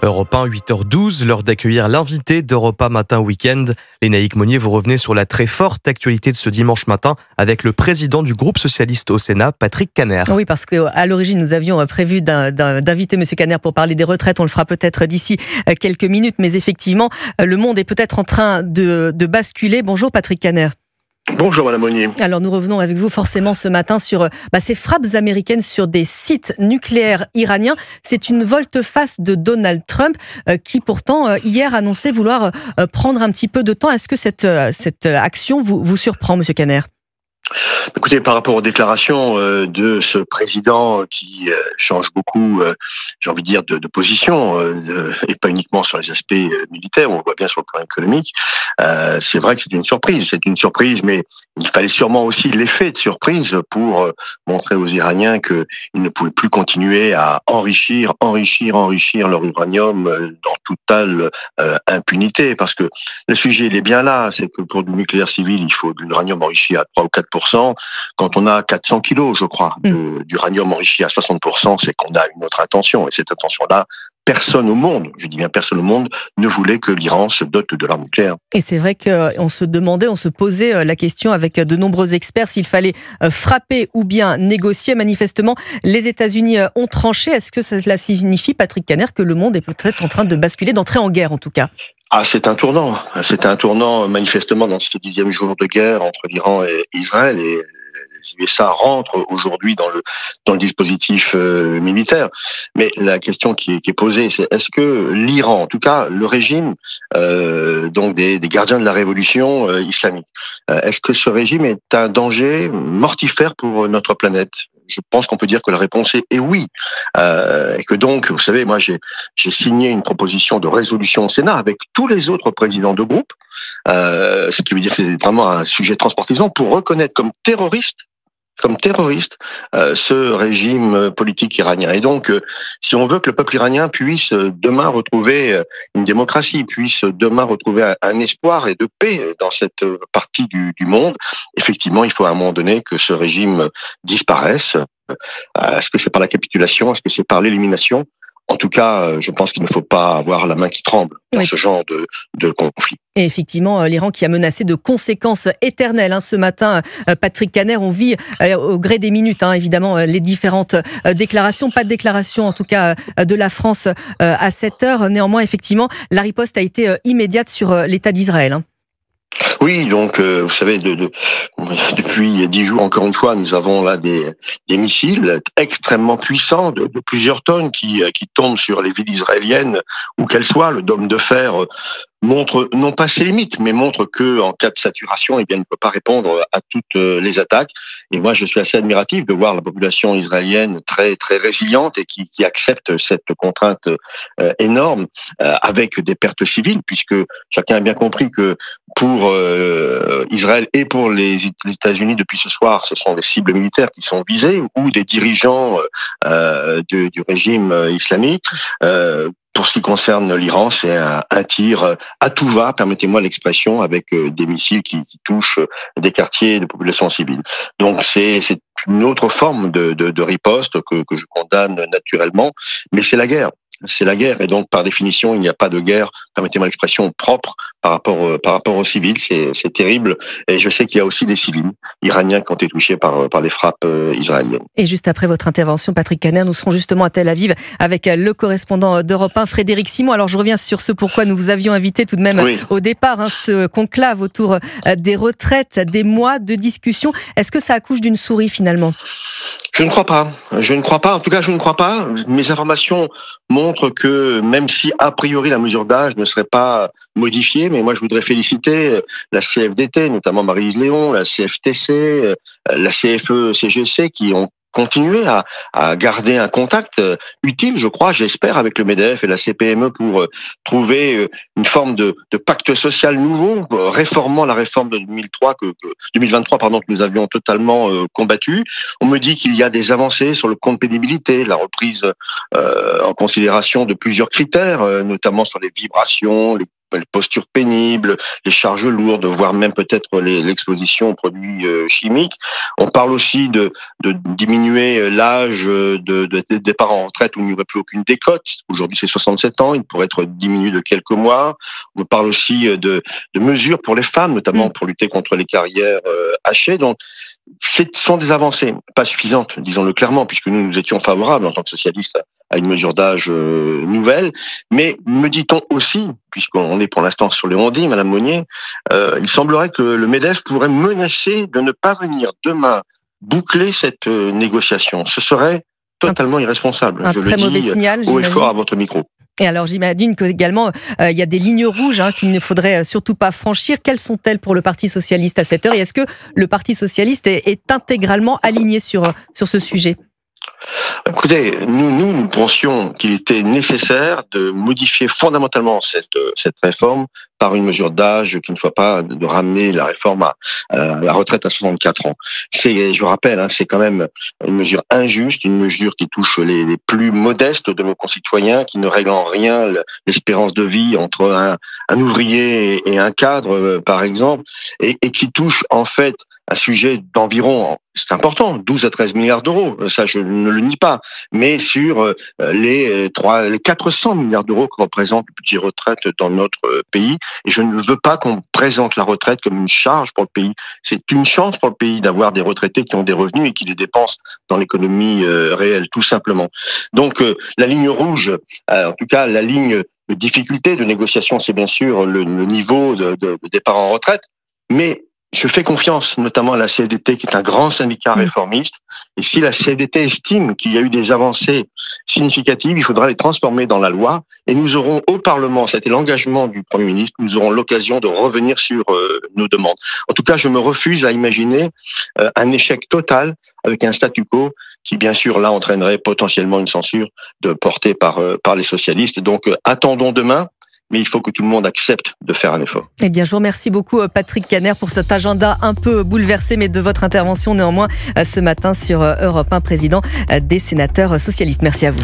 Europe 1, 8h12, l'heure d'accueillir l'invité d'Europe 1 Matin Week-end. Lénaïque Monnier, vous revenez sur la très forte actualité de ce dimanche matin avec le président du groupe socialiste au Sénat, Patrick Kanner. Oui, parce qu'à l'origine, nous avions prévu d'inviter M. Kanner pour parler des retraites. On le fera peut-être d'ici quelques minutes. Mais effectivement, le monde est peut-être en train de basculer. Bonjour Patrick Kanner. Bonjour Madame Monnier. Alors nous revenons avec vous forcément ce matin sur ces frappes américaines sur des sites nucléaires iraniens. C'est une volte-face de Donald Trump qui pourtant hier annonçait vouloir prendre un petit peu de temps. Est-ce que cette action vous surprend, Monsieur Kanner ? Écoutez, par rapport aux déclarations de ce président qui change beaucoup, j'ai envie de dire, de position, et pas uniquement sur les aspects militaires, on le voit bien sur le plan économique, c'est vrai que c'est une surprise. C'est une surprise, mais il fallait sûrement aussi l'effet de surprise pour montrer aux Iraniens qu'ils ne pouvaient plus continuer à enrichir leur uranium dans totale impunité. Parce que le sujet, il est bien là, c'est que pour du nucléaire civil, il faut de l'uranium enrichi à 3 ou 4%. Quand on a 400 kilos, je crois, d'uranium enrichi à 60%, c'est qu'on a une autre intention. Et cette intention-là, personne au monde, je dis bien personne au monde, ne voulait que l'Iran se dote de l'arme nucléaire. Et c'est vrai qu'on se posait la question avec de nombreux experts s'il fallait frapper ou bien négocier. Manifestement, les États-Unis ont tranché. Est-ce que cela signifie, Patrick Kanner, que le monde est peut-être en train de basculer, d'entrer en guerre en tout cas ? Ah, c'est un tournant. C'est un tournant manifestement dans ce 10e jour de guerre entre l'Iran et Israël. Et les USA rentrent aujourd'hui dans le dispositif militaire. Mais la question qui est posée, c'est est-ce que l'Iran, en tout cas le régime donc des gardiens de la révolution islamique, est-ce que ce régime est un danger mortifère pour notre planète ? Je pense qu'on peut dire que la réponse est oui. Et que donc, vous savez, moi j'ai signé une proposition de résolution au Sénat avec tous les autres présidents de groupe, ce qui veut dire que c'est vraiment un sujet transpartisan pour reconnaître comme terroriste ce régime politique iranien. Et donc, si on veut que le peuple iranien puisse demain retrouver une démocratie, puisse demain retrouver un espoir et de paix dans cette partie du monde, effectivement, il faut à un moment donné que ce régime disparaisse. Est-ce que c'est par la capitulation ? Est-ce que c'est par l'élimination ? En tout cas, je pense qu'il ne faut pas avoir la main qui tremble dans ce genre de conflit. Et effectivement, l'Iran qui a menacé de conséquences éternelles. Ce matin, Patrick Kanner, on vit au gré des minutes, évidemment, les différentes déclarations. Pas de déclaration, en tout cas, de la France à cette heure. Néanmoins, effectivement, la riposte a été immédiate sur l'État d'Israël. Oui, donc vous savez, depuis 10 jours, encore une fois, nous avons là des missiles extrêmement puissants de plusieurs tonnes qui tombent sur les villes israéliennes, où qu'elles soient. Le dôme de fer montre non pas ses limites, mais montre que en cas de saturation, il ne peut pas répondre à toutes les attaques. Et moi, je suis assez admiratif de voir la population israélienne très très résiliente et qui accepte cette contrainte énorme avec des pertes civiles, puisque chacun a bien compris que pour Israël et pour les États-Unis depuis ce soir, ce sont des cibles militaires qui sont visées ou des dirigeants du régime islamique. Pour ce qui concerne l'Iran, c'est un tir à tout va, permettez-moi l'expression, avec des missiles qui touchent des quartiers de population civile. Donc c'est une autre forme de riposte que je condamne naturellement, mais c'est la guerre. C'est la guerre, et donc par définition, il n'y a pas de guerre, permettez-moi l'expression, propre par rapport aux civils. C'est terrible, et je sais qu'il y a aussi des civils iraniens qui ont été touchés par les frappes israéliennes. Et juste après votre intervention, Patrick Kanner, nous serons justement à Tel Aviv avec le correspondant d'Europe 1, Frédéric Simon. Alors je reviens sur ce pourquoi nous vous avions invité tout de même au départ, ce conclave autour des retraites, des mois de discussion. Est-ce que ça accouche d'une souris finalement ? Je ne crois pas. En tout cas, je ne crois pas. Mes informations montrent que même si a priori la mesure d'âge ne serait pas modifiée, mais moi je voudrais féliciter la CFDT, notamment Maryse Léon, la CFTC, la CFE-CGC qui ont continuer à garder un contact utile, je crois, j'espère, avec le MEDEF et la CPME pour trouver une forme de pacte social nouveau, réformant la réforme de 2023 que nous avions totalement combattu. On me dit qu'il y a des avancées sur le compte pénibilité, la reprise en considération de plusieurs critères, notamment sur les vibrations, les les postures pénibles, les charges lourdes, voire même peut-être l'exposition aux produits chimiques. On parle aussi de diminuer l'âge des départ en retraite où il n'y aurait plus aucune décote. Aujourd'hui, c'est 67 ans, il pourrait être diminué de quelques mois. On parle aussi de mesures pour les femmes, notamment pour lutter contre les carrières hachées. Donc, ce sont des avancées, pas suffisantes, disons-le clairement, puisque nous étions favorables en tant que socialistes à une mesure d'âge nouvelle. Mais me dit-on aussi, puisqu'on est pour l'instant sur le on-dit, Madame Monnier, il semblerait que le MEDEF pourrait menacer de ne pas venir demain boucler cette négociation. Ce serait totalement irresponsable. Un très mauvais signal, haut et fort à votre micro. Et alors j'imagine qu'également il y a des lignes rouges qu'il ne faudrait surtout pas franchir. Quelles sont-elles pour le Parti socialiste à cette heure? Et est-ce que le Parti socialiste est intégralement aligné sur ce sujet? Écoutez, nous pensions qu'il était nécessaire de modifier fondamentalement cette réforme par une mesure d'âge qui ne soit pas de ramener la réforme à la retraite à 64 ans. Je vous rappelle, c'est quand même une mesure injuste, une mesure qui touche les plus modestes de nos concitoyens, qui ne règle en rien l'espérance de vie entre un ouvrier et un cadre, par exemple, et qui touche en fait un sujet d'environ, c'est important, 12 à 13 milliards d'euros, ça je ne le nie pas, mais sur les 400 milliards d'euros que représente le budget retraite dans notre pays. Et je ne veux pas qu'on présente la retraite comme une charge pour le pays. C'est une chance pour le pays d'avoir des retraités qui ont des revenus et qui les dépensent dans l'économie réelle, tout simplement. Donc la ligne rouge, en tout cas la ligne de difficulté de négociation, c'est bien sûr le niveau de départ en retraite, mais je fais confiance notamment à la CFDT qui est un grand syndicat réformiste, et si la CFDT estime qu'il y a eu des avancées significatives, il faudra les transformer dans la loi, et nous aurons au Parlement, c'était l'engagement du Premier ministre, nous aurons l'occasion de revenir sur nos demandes. En tout cas, je me refuse à imaginer un échec total avec un statu quo qui bien sûr là entraînerait potentiellement une censure portée par les socialistes. Donc attendons demain. Mais il faut que tout le monde accepte de faire un effort. Eh bien, je vous remercie beaucoup, Patrick Caner, pour cet agenda un peu bouleversé, mais de votre intervention néanmoins ce matin sur Europe 1, président des sénateurs socialistes. Merci à vous.